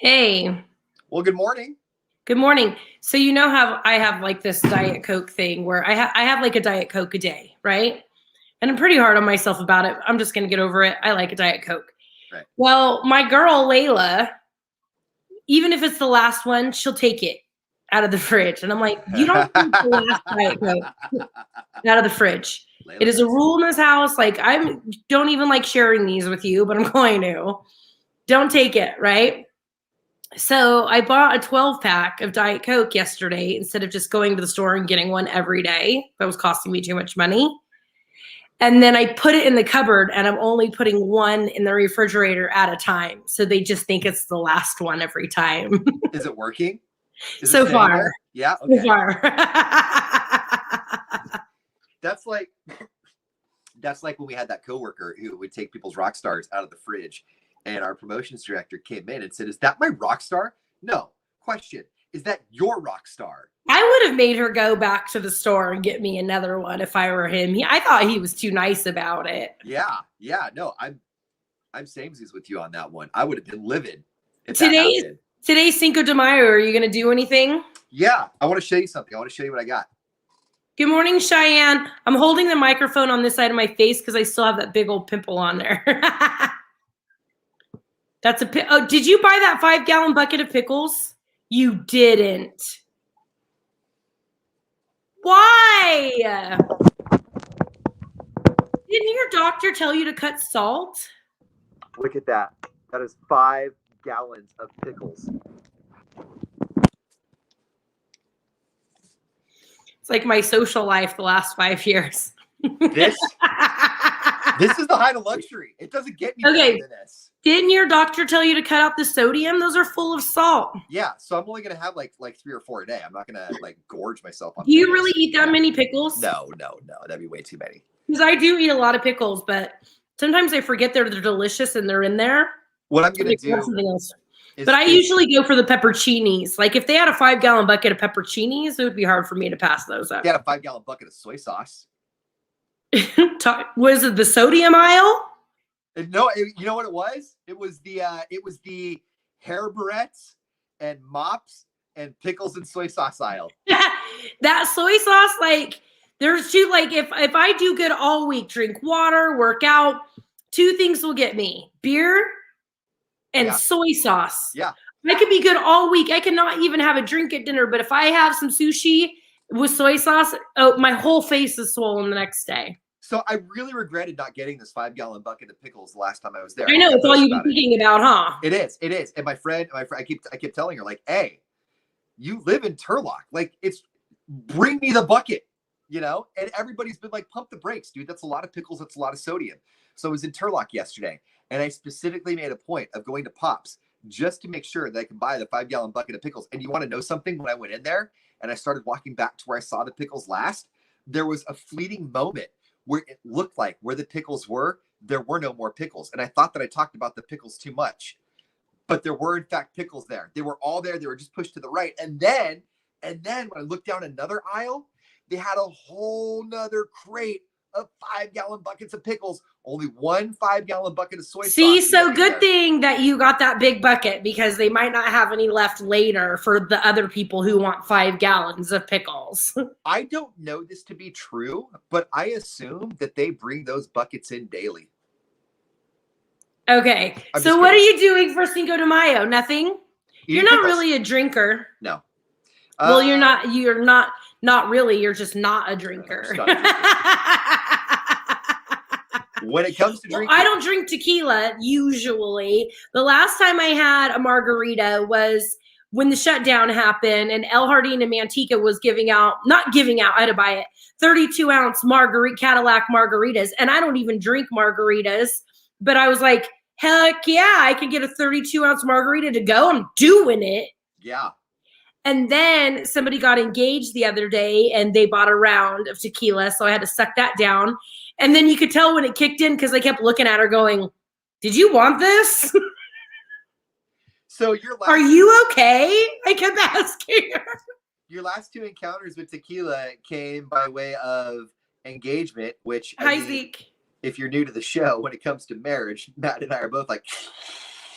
Hey, Well, good morning. good morning. So you know how I have like this Diet Coke thing where I have like a Diet Coke a day, right? And I'm pretty hard on myself about it. I'm just gonna get over it. I like a Diet Coke. Right. Well, my girl Layla, even if it's the last one, she'll take it out of the fridge. And I'm like, you don't take the last Diet Coke out of the fridge. It Layla is a does. rule in this house. Like I don't even like sharing these with you, but I'm going to. Don't take it, right? So I bought a 12 pack of Diet Coke yesterday instead of just going to the store and getting one every day. That was costing me too much money. And then I put it in the cupboard and I'm only putting one in the refrigerator at a time. So they just think it's the last one every time. Is it working? Is it So staying far. there? Yeah. So Okay. far. That's like when we had that coworker who would take people's rock stars out of the fridge, and our promotions director came in and said, "Is that my rock star?" No. Question: Is that your rock star? I would have made her go back to the store and get me another one if I were him. I thought he was too nice about it. Yeah. Yeah. No, I'm samesies with you on that one. I would have been livid if that Today's happened. Cinco de Mayo. Are you going to do anything? Yeah. I want to show you something. I want to show you what I got. Good morning, Cheyenne. I'm holding the microphone on this side of my face because I still have that big old pimple on there. That's oh, did you buy that 5-gallon bucket of pickles? You didn't. Why? Didn't your doctor tell you to cut salt? Look at that. That is 5 gallons of pickles. It's like my social life the last 5 years. This is the height of luxury. It doesn't get any better than this. Didn't your doctor tell you to cut out the sodium? Those are full of salt. Yeah, so I'm only gonna have like 3 or 4 a day. I'm not gonna like gorge myself on. Do you really eat that many pickles? No, that'd be way too many. Because I do eat a lot of pickles, but sometimes I forget they're delicious and they're in there. What I'm gonna do something else. But I usually go for the pepperoncinis. Like if they had a 5-gallon bucket of pepperoncinis, it would be hard for me to pass those up. They had a 5-gallon bucket of soy sauce. Was it the sodium aisle? No, you know what it was? It was the hair barrettes and mops and pickles and soy sauce aisle. That soy sauce, like there's two, like if I do good all week, drink water, work out, 2 things will get me: beer and soy sauce. Yeah. I could be good all week. I cannot even have a drink at dinner, but if I have some sushi with soy sauce, oh, my whole face is swollen the next day. So I really regretted not getting this 5-gallon bucket of pickles the last time I was there. I know, it's all you've been thinking about, huh? It is. And my friend, I keep telling her, like, hey, you live in Turlock. Like, bring me the bucket, you know? And everybody's been like, pump the brakes, dude. That's a lot of pickles. That's a lot of sodium. So I was in Turlock yesterday, and I specifically made a point of going to Pops just to make sure that I can buy the 5-gallon bucket of pickles. And you want to know something? When I went in there and I started walking back to where I saw the pickles last, there was a fleeting moment where it looked like where the pickles were, there were no more pickles. And I thought that I talked about the pickles too much, but there were in fact pickles there. They were all there. They were just pushed to the right. And then when I looked down another aisle, they had a whole nother crate of 5-gallon buckets of pickles. Only one 5-gallon bucket of soy sauce. See, so good thing that you got that big bucket, because they might not have any left later for the other people who want 5 gallons of pickles. I don't know this to be true, but I assume that they bring those buckets in daily. Okay. So what are you doing for Cinco de Mayo? Nothing? You're not really a drinker. No. Well, you're not really. You're just not a drinker. When it comes to drinking, I don't drink tequila usually. The last time I had a margarita was when the shutdown happened, and El Jardín and Manteca was not giving out, I had to buy it, 32-ounce Cadillac margaritas. And I don't even drink margaritas, but I was like, heck yeah, I could get a 32-ounce margarita to go. I'm doing it. Yeah. And then somebody got engaged the other day and they bought a round of tequila. So I had to suck that down. And then you could tell when it kicked in because I kept looking at her going, did you want this? So are you okay? I kept asking her. Your last 2 encounters with tequila came by way of engagement, which Hi, Zeke. If you're new to the show, when it comes to marriage, Matt and I are both like,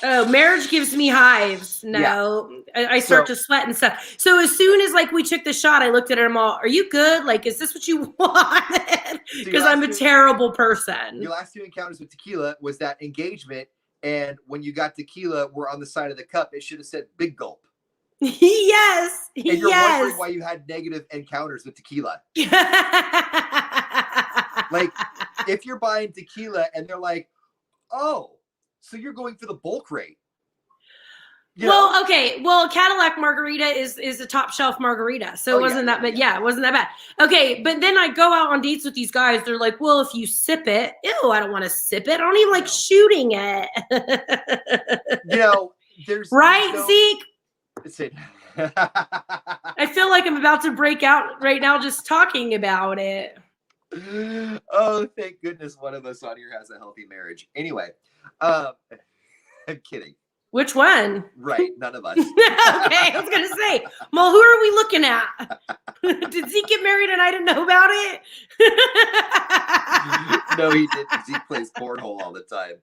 Oh, marriage gives me hives. No, I start to sweat and stuff. So as soon as like we took the shot, I looked at her all. Are you good? Like, is this what you wanted? Because I'm a terrible person. Your last 2 encounters with tequila was that engagement, and when you got tequila, we're on the side of the cup. It should have said big gulp. Yes. And you're wondering why you had negative encounters with tequila. Like, if you're buying tequila and they're like, oh, so you're going for the bulk rate. Okay. Well, Cadillac margarita is a top shelf margarita. So it wasn't that bad. Yeah, it wasn't that bad. Okay. But then I go out on dates with these guys. They're like, well, if you sip it, ew, I don't want to sip it. I don't even like shooting it. There's Zeke? It's it. I feel like I'm about to break out right now just talking about it. Oh, thank goodness one of us on here has a healthy marriage. Anyway, I'm kidding. Which one? Right, none of us. Okay, I was gonna say, well, who are we looking at? Did Zeke get married and I didn't know about it? No, he didn't. Zeke plays cornhole all the time.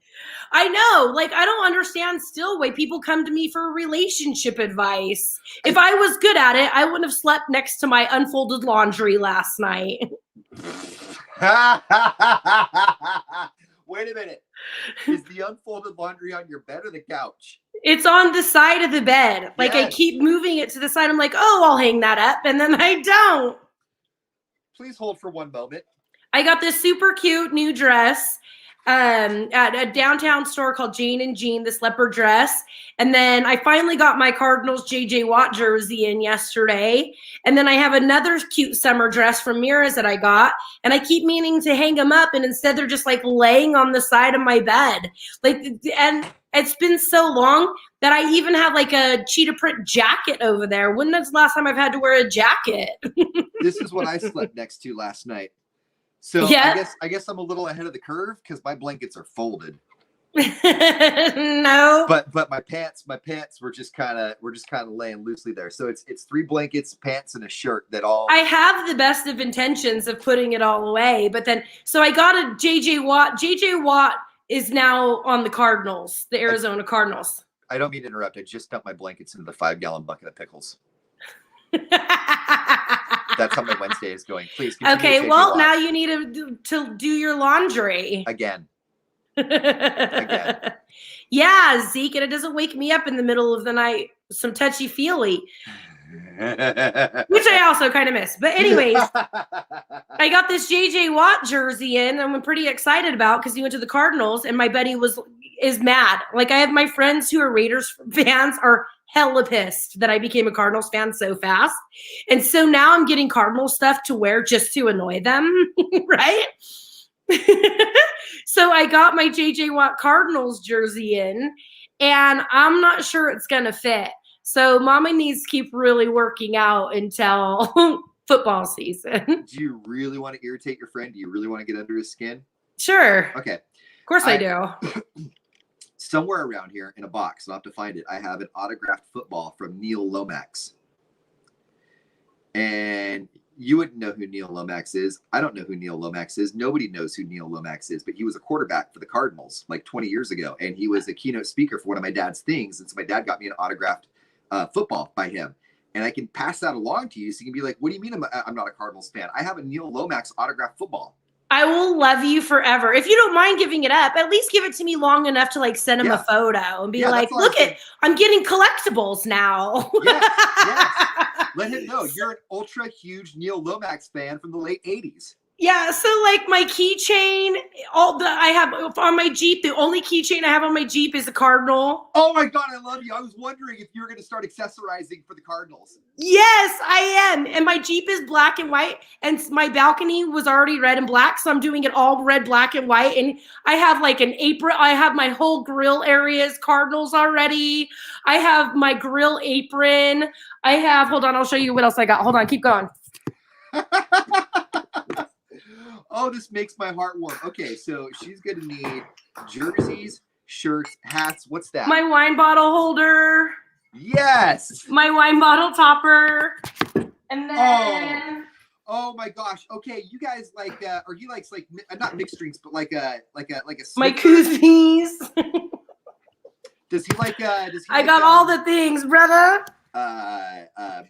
I know. Like, I don't understand still why people come to me for relationship advice. If I was good at it, I wouldn't have slept next to my unfolded laundry last night. Wait a minute. Is the unfolded laundry on your bed or the couch? It's on the side of the bed. Like, yes. I keep moving it to the side. I'm like, oh, I'll hang that up. And then I don't. Please hold for one moment. I got this super cute new dress at a downtown store called Jane and Jean, this leopard dress. And then I finally got my Cardinals J.J. Watt jersey in yesterday. And then I have another cute summer dress from Mira's that I got. And I keep meaning to hang them up. And instead they're just like laying on the side of my bed. And it's been so long that I even have like a cheetah print jacket over there. When was the last time I've had to wear a jacket? This is what I slept next to last night. So yeah. I guess I'm a little ahead of the curve because my blankets are folded. No. But my pants were just kind of laying loosely there. So it's 3 blankets, pants, and a shirt that all. I have the best of intentions of putting it all away, but then so I got a JJ Watt. JJ Watt is now on the Cardinals, the Arizona Cardinals. I don't mean to interrupt. I just dumped my blankets into the 5-gallon bucket of pickles. That's how my Wednesday is going. Please. Okay, well, now you need to do your laundry. Again. Yeah, Zeke, and it doesn't wake me up in the middle of the night. Some touchy-feely. Which I also kind of miss. But anyways, I got this J.J. Watt jersey in I'm pretty excited about because he went to the Cardinals and my buddy is mad. Like I have my friends who are Raiders fans are hella pissed that I became a Cardinals fan so fast. And so now I'm getting Cardinals stuff to wear just to annoy them, right? So I got my J.J. Watt Cardinals jersey in and I'm not sure it's going to fit. So mama needs to keep really working out until football season. Do you really want to irritate your friend? Do you really want to get under his skin? Sure. Okay. Of course I do. Somewhere around here in a box, I'll have to find it, I have an autographed football from Neil Lomax. And you wouldn't know who Neil Lomax is. I don't know who Neil Lomax is. Nobody knows who Neil Lomax is, but he was a quarterback for the Cardinals like 20 years ago. And he was a keynote speaker for one of my dad's things. And so my dad got me an autographed football by him. And I can pass that along to you. So you can be like, what do you mean I'm not a Cardinals fan? I have a Neil Lomax autographed football. I will love you forever. If you don't mind giving it up, at least give it to me long enough to like send him a photo and be like, look I'm getting collectibles now. Yes. Let him know you're an ultra huge Neil Lomax fan from the late 80s. Yeah, so like my keychain, I have on my Jeep, the only keychain I have on my Jeep is a Cardinal. Oh my God, I love you. I was wondering if you were going to start accessorizing for the Cardinals. Yes, I am. And my Jeep is black and white, and my balcony was already red and black, so I'm doing it all red, black, and white. And I have like an apron. I have my whole grill areas Cardinals already. I have my grill apron. I have, hold on, I'll show you what else I got. Hold on, keep going. Oh, this makes my heart warm. Okay, so she's going to need jerseys, shirts, hats. What's that? My wine bottle holder. Yes. My wine bottle topper. And then... Oh my gosh. Okay, you guys like, or he likes like, not mixed drinks, but like a my koozies. Does he like? I got all the things, brother.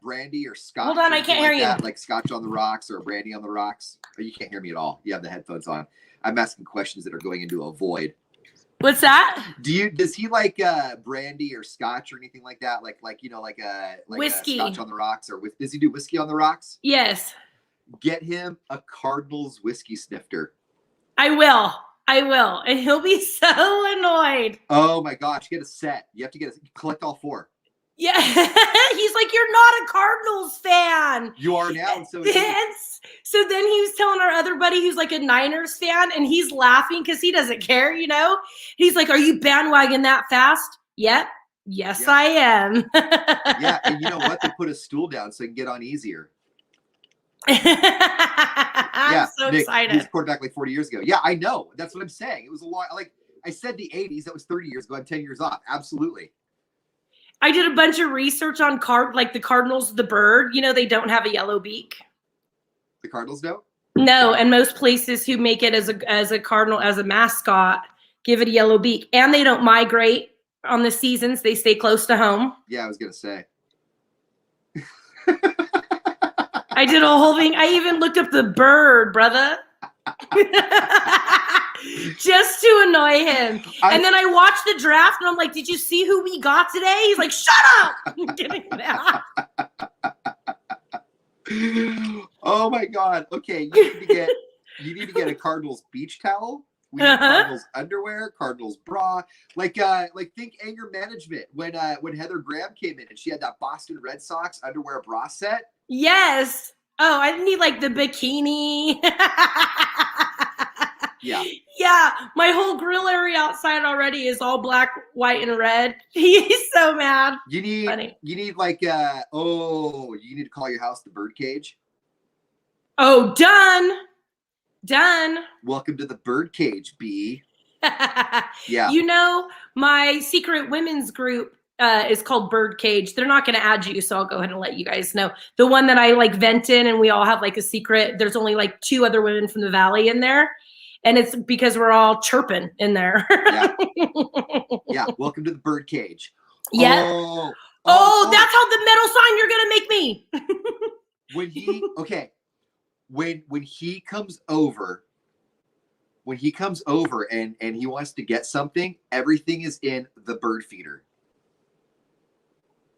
Brandy or scotch? Hold on, I can't hear you. Like scotch on the rocks or brandy on the rocks? Oh, you can't hear me at all. You have the headphones on. I'm asking questions that are going into a void. What's that? Does he like brandy or scotch or anything like that? Like whiskey, scotch on the rocks, or does he do whiskey on the rocks? Yes. Get him a Cardinals whiskey snifter. I will, and he'll be so annoyed. Oh my gosh, get a set. You have to collect all 4. Yeah, he's like, you're not a Cardinals fan. You are now. So so then he was telling our other buddy who's like a Niners fan, and he's laughing because he doesn't care, He's like, are you bandwagon that fast? Yep. Yes, yeah. I am. Yeah, and you know what? They put a stool down so he can get on easier. I'm so Nick, excited. He was quarterback like 40 years ago. Yeah, I know. That's what I'm saying. It was a lot. Like I said, the 80s. That was 30 years ago. I'm 10 years off. Absolutely. I did a bunch of research on the Cardinals, the bird. They don't have a yellow beak. The Cardinals don't? No, and most places who make it as a cardinal, as a mascot, give it a yellow beak. And they don't migrate on the seasons. They stay close to home. Yeah, I was going to say. I did a whole thing. I even looked up the bird, brother. Just to annoy him. And then I watched the draft and I'm like, did you see who we got today? He's like, shut up. I'm getting that. Oh my God. Okay. You need to get a Cardinals beach towel. We need Cardinals underwear, Cardinals bra. Like think anger management when Heather Graham came in and she had that Boston Red Sox underwear bra set. Yes. Oh, I need like the bikini. Yeah. Yeah. My whole grill area outside already is all black, white, and red. He's so mad. You need like you need to call your house the birdcage. Oh, done. Welcome to the birdcage, B. Yeah. My secret women's group is called Birdcage. They're not going to add you, so I'll go ahead and let you guys know. The one that I like vent in, and we all have like a secret. There's only like 2 other women from the valley in there, and it's because we're all chirping in there. Yeah. Yeah. Welcome to the Birdcage. Yeah. Oh, that's how the metal sign you're going to make me. When he comes over and he wants to get something, everything is in the bird feeder.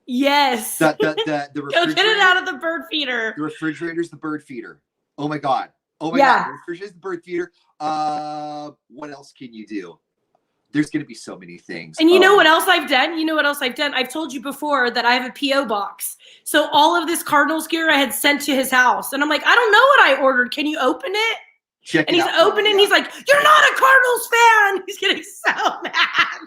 Yes. The refrigerator. Go get it out of the bird feeder. The refrigerator's the bird feeder. Oh my God. God. The refrigerator's the bird feeder. What else can you do? There's going to be so many things. And you know what else I've done? I've told you before that I have a P.O. box. So all of this Cardinals gear I had sent to his house. And I'm like, I don't know what I ordered. Can you open it? And he's opening. He's like, you're not a Cardinals fan. He's getting so mad.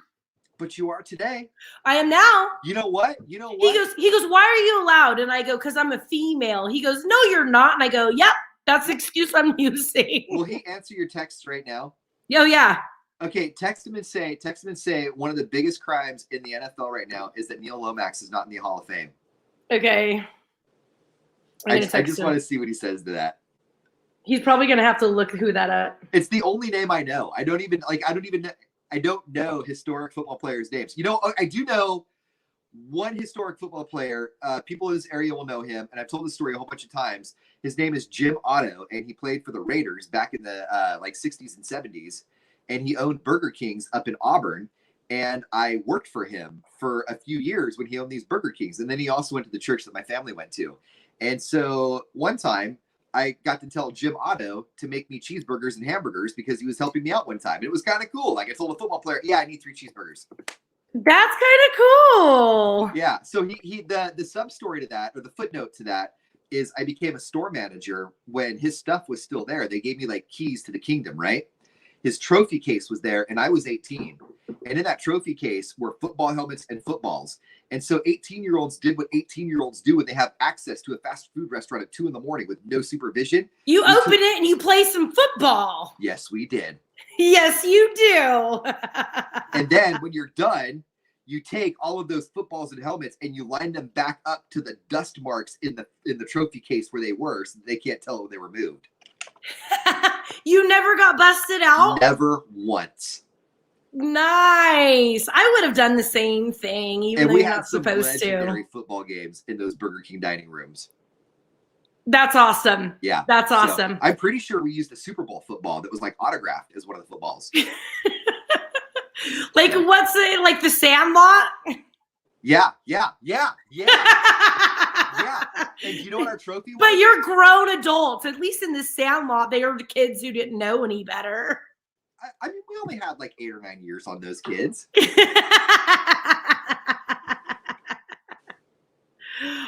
But you are today. I am now. You know what? He goes, why are you allowed? And I go, because I'm a female. He goes, no, you're not. And I go, yep, that's the excuse I'm using. Will he answer your texts right now? Oh, yeah. Okay, text him and say one of the biggest crimes in the NFL right now is that Neil Lomax is not in the Hall of Fame. Okay. I just want to see what he says to that. He's probably going to have to look who that up. It's the only name I know. I don't know historic football players' names. I do know one historic football player. People in this area will know him, and I've told this story a whole bunch of times. His name is Jim Otto, and he played for the Raiders back in the 60s and 70s. And he owned Burger Kings up in Auburn. And I worked for him for a few years when he owned these Burger Kings. And then he also went to the church that my family went to. And so one time I got to tell Jim Otto to make me cheeseburgers and hamburgers because he was helping me out one time. And it was kind of cool. Like I told a football player, yeah, I need 3 cheeseburgers. That's kind of cool. Yeah. So the sub story to that, or the footnote to that, is I became a store manager when his stuff was still there. They gave me like keys to the kingdom, right? His trophy case was there, and I was 18. And in that trophy case were football helmets and footballs. And so 18-year-olds did what 18-year-olds do when they have access to a fast food restaurant at 2 a.m. with no supervision. You open it and you play some football. Yes, we did. Yes, you do. And then when you're done, you take all of those footballs and helmets and you line them back up to the dust marks in the trophy case where they were, so they can't tell when they were moved. You never got busted out? Never once. Nice. I would have done the same thing, even And though we you're had not some supposed to. legendary football games in those Burger King dining rooms. That's awesome. Yeah. That's So, awesome. I'm pretty sure we used a Super Bowl football that was like autographed as one of the footballs. Like, Yeah. what's it, like the Sandlot? Yeah. Yeah. And you know what our trophy was? But you're grown adults. At least in the Sandlot, they are kids who didn't know any better. I mean, we only had like 8 or 9 years on those kids.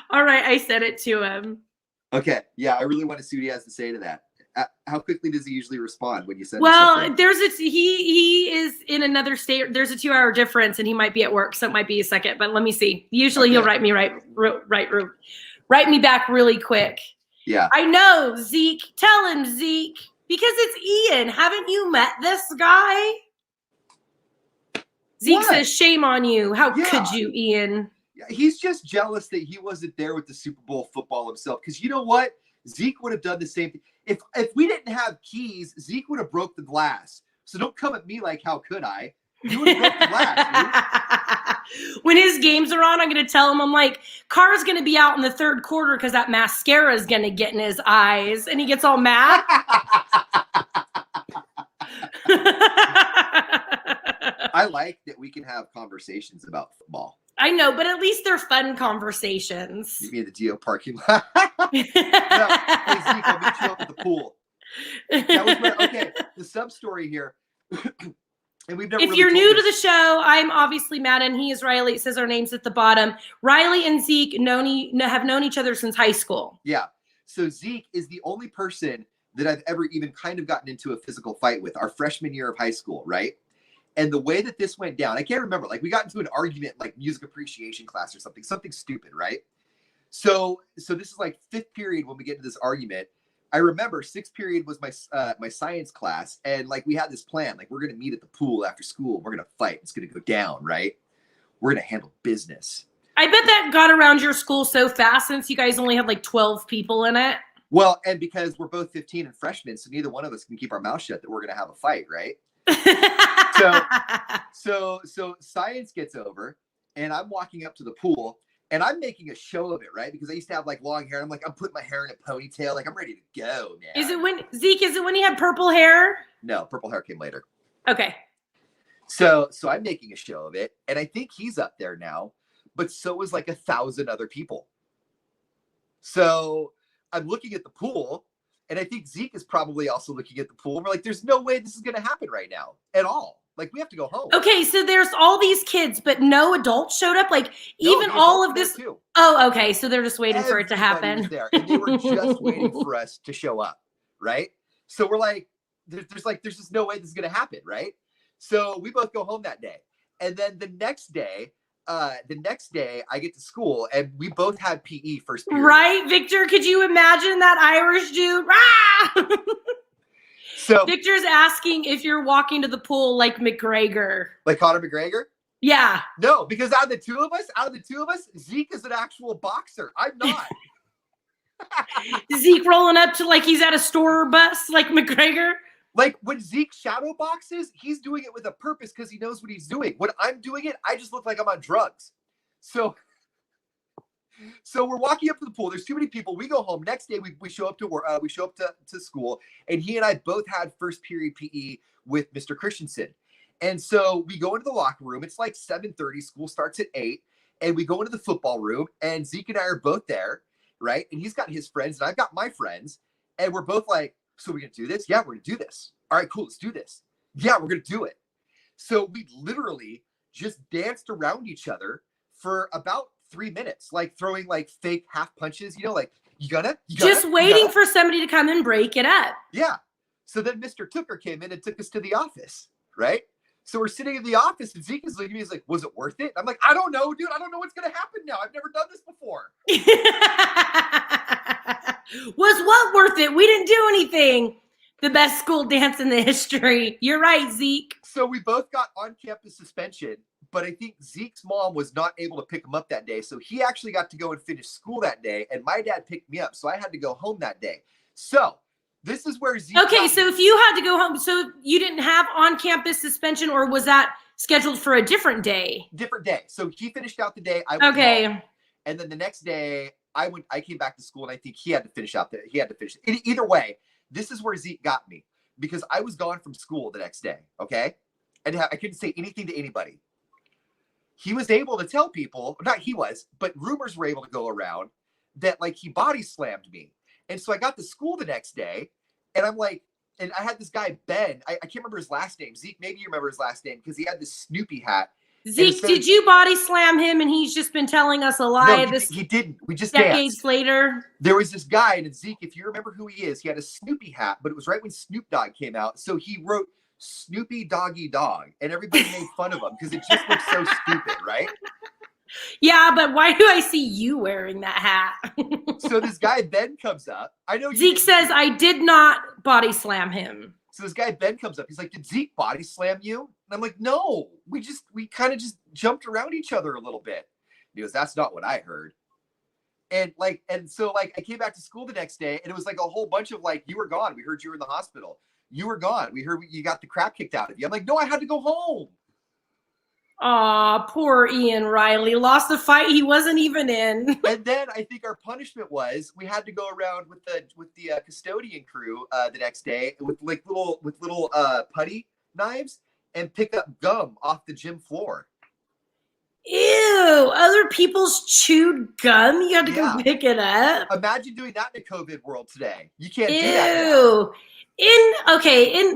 All right, I said it to him. Okay, yeah, I really want to see what he has to say to that. How quickly does he usually respond when you send him Well, something? there's he is in another state. There's a 2-hour difference, and he might be at work, so it might be a second. But let me see. Usually, he'll write me write me back really quick. Yeah, I know, Zeke. Tell him, Zeke, because it's Ian. Haven't you met this guy? Zeke says, "Shame on you. How could you, Ian?" He's just jealous that he wasn't there with the Super Bowl football himself. Because you know what? Zeke would have done the same thing. If we didn't have keys, Zeke would have broke the glass. So don't come at me like, how could I? You would have broke the glass, dude. When his games are on, I'm going to tell him, I'm like, Carr's going to be out in the third quarter because that mascara is going to get in his eyes. And he gets all mad. I like that we can have conversations about football. I know, but at least they're fun conversations. You mean the Geo parking lot? No, hey, Zeke, I'll meet you up at the pool. That was where, okay, the sub-story here. And we've never if really you're told new to this. the show, I'm obviously Madden. He is Riley. It says our names at the bottom. Riley and Zeke have known each other since high school. Yeah. So Zeke is the only person that I've ever even kind of gotten into a physical fight with, our freshman year of high school, right? And the way that this went down, I can't remember. Like, we got into an argument, like music appreciation class or something stupid, right? So this is like 5th period when we get into this argument. I remember 6th period was my science class, and like we had this plan, like we're gonna meet at the pool after school. We're gonna fight. It's gonna go down, right? We're gonna handle business. I bet that got around your school so fast since you guys only had like 12 people in it. Well, and because we're both 15 and freshmen, so neither one of us can keep our mouth shut that we're gonna have a fight, right? So science gets over, and I'm walking up to the pool, and I'm making a show of it, right? Because I used to have like long hair. And I'm like, I'm putting my hair in a ponytail, like I'm ready to go now. Is it when he had purple hair? No, purple hair came later. Okay. So I'm making a show of it, and I think he's up there now, but so is like 1,000 other people. So I'm looking at the pool, and I think Zeke is probably also looking at the pool. And we're like, there's no way this is going to happen right now at all. Like, we have to go home. Okay, so there's all these kids, but no adults showed up. Like, even all of this. Too. Oh, okay. So they're just waiting for it to Everybody happen. was there, and they were just waiting for us to show up, right? So we're like, there's just no way this is going to happen, right? So we both go home that day, and then the next day I get to school, and we both had PE first period. Right, Victor? Could you imagine that Irish dude? Rah! So Victor's asking if you're walking to the pool like McGregor. Like Conor McGregor? Yeah. No, because out of the two of us, Zeke is an actual boxer. I'm not. Zeke rolling up to like he's at a store bus like McGregor. Like when Zeke shadow boxes, he's doing it with a purpose because he knows what he's doing. When I'm doing it, I just look like I'm on drugs. So we're walking up to the pool. There's too many people. We go home. Next day, we show up to work. We show up to school, and he and I both had first period PE with Mr. Christensen. And so we go into the locker room. It's like 7:30. School starts at 8, and we go into the football room. And Zeke and I are both there, right? And he's got his friends, and I've got my friends, and we're both like, "So we're gonna do this? Yeah, we're gonna do this. All right, cool. Let's do this. Yeah, we're gonna do it." So we literally just danced around each other for about 3 minutes, like throwing like fake half punches, like you gonna just waiting for somebody to come and break it up. Yeah. So then Mr. Tooker came in and took us to the office, right? So we're sitting in the office, and Zeke is looking at me. He's like, "Was it worth it?" I'm like, "I don't know, dude. I don't know what's gonna happen now. I've never done this before." Was what worth it? We didn't do anything. The best school dance in the history. You're right, Zeke. So we both got on-campus suspension, but I think Zeke's mom was not able to pick him up that day. So he actually got to go and finish school that day, and my dad picked me up. So I had to go home that day. So This is where Zeke. Okay, so if you had to go home, so you didn't have on-campus suspension, or was that scheduled for a different day? Different day. So he finished out the day. I went home, and then the next day I came back to school, and I think he had to finish out Either way, this is where Zeke got me, because I was gone from school the next day. Okay, and I couldn't say anything to anybody. He was able to tell people, not he was, but rumors were able to go around that like he body slammed me. And so I got to school the next day, and I'm like, and I had this guy, Ben. I can't remember his last name. Zeke, maybe you remember his last name, because he had this Snoopy hat. Zeke, did you body slam him and he's just been telling us a lie? No, he didn't. We just decades danced. Later. There was this guy, and Zeke, if you remember who he is, he had a Snoopy hat, but it was right when Snoop Dogg came out. So he wrote Snoopy Doggy Dog, and everybody made fun of him because it just looked so stupid, right? Yeah, but why do I see you wearing that hat? So this guy Ben comes up. I know Zeke says I did not body slam him. So this guy Ben comes up. He's like, "Did Zeke body slam you?" And I'm like, "No, we kind of just jumped around each other a little bit." He goes, "That's not what I heard." And so I came back to school the next day, and it was like a whole bunch of like, "You were gone. We heard you were in the hospital. You were gone. We heard you got the crap kicked out of you." I'm like, "No, I had to go home." Aw, poor Ian Riley lost the fight he wasn't even in. And then I think our punishment was we had to go around with the custodian crew the next day with little putty knives and pick up gum off the gym floor. Ew! Other people's chewed gum. You had to go pick it up. Imagine doing that in a COVID world today. You can't do that now.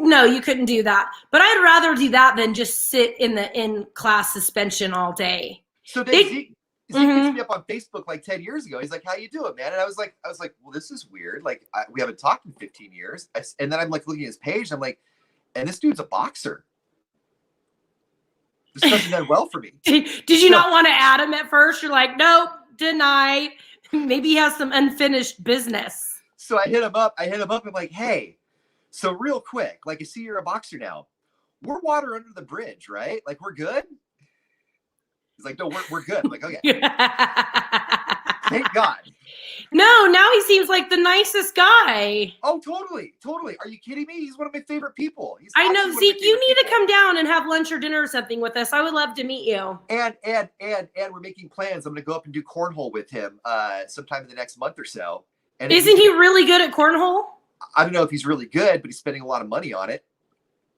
No, you couldn't do that. But I'd rather do that than just sit in class suspension all day. So then Zeke hits me up on Facebook like 10 years ago. He's like, "How you doing, man?" And I was like, "Well, this is weird. Like, we haven't talked in 15 years." And then I'm like looking at his page, and I'm like, and this dude's a boxer. This doesn't end well for me. Did you not want to add him at first? You're like, nope, deny. Maybe he has some unfinished business. So I hit him up. I'm like, "Hey, so real quick, like I see you're a boxer now. We're water under the bridge, right? Like we're good?" He's like, "No, we're good." I'm like, "Okay." Thank God. No, now he seems like the nicest guy. Oh, totally. Are you kidding me? He's one of my favorite people. I know, Zeke, you need to come down and have lunch or dinner or something with us. I would love to meet you. And we're making plans. I'm going to go up and do cornhole with him sometime in the next month or so. And isn't he really good at cornhole? I don't know if he's really good, but he's spending a lot of money on it.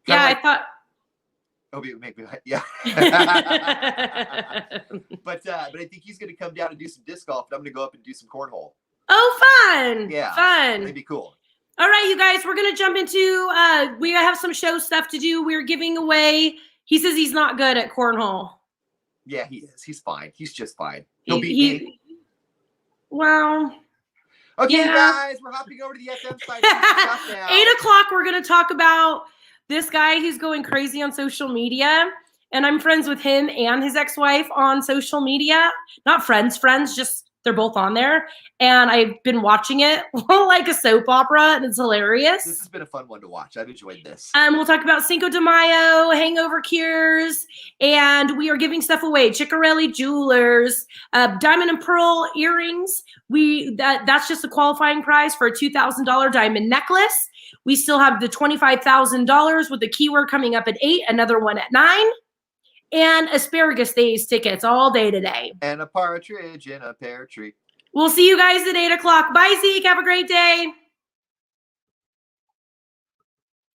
Yeah, I thought. Oh, maybe, yeah. But I think he's going to come down and do some disc golf, and I'm going to go up and do some cornhole. Oh, fun! Yeah, fun. That'd be cool. All right, you guys, we're going to jump into. We have some show stuff to do. We're giving away. He says he's not good at cornhole. Yeah, he is. He's fine. He's just fine. He'll beat me. Well. Okay, guys, we're hopping over to the FM side now. 8 o'clock, we're going to talk about this guy who's going crazy on social media. And I'm friends with him and his ex-wife on social media. Not friends, just they're both on there. And I've been watching it like a soap opera, and it's hilarious. This has been a fun one to watch. I've enjoyed this. We'll talk about Cinco de Mayo, hangover cures, and we are giving stuff away. Ciccarelli Jewelers, diamond and pearl earrings. That's just a qualifying prize for a $2,000 diamond necklace. We still have the $25,000 with the keyword coming up at 8, another one at 9. And Asparagus Days tickets all day today. And a partridge in a pear tree. We'll see you guys at 8 o'clock. Bye, Zeke. Have a great day.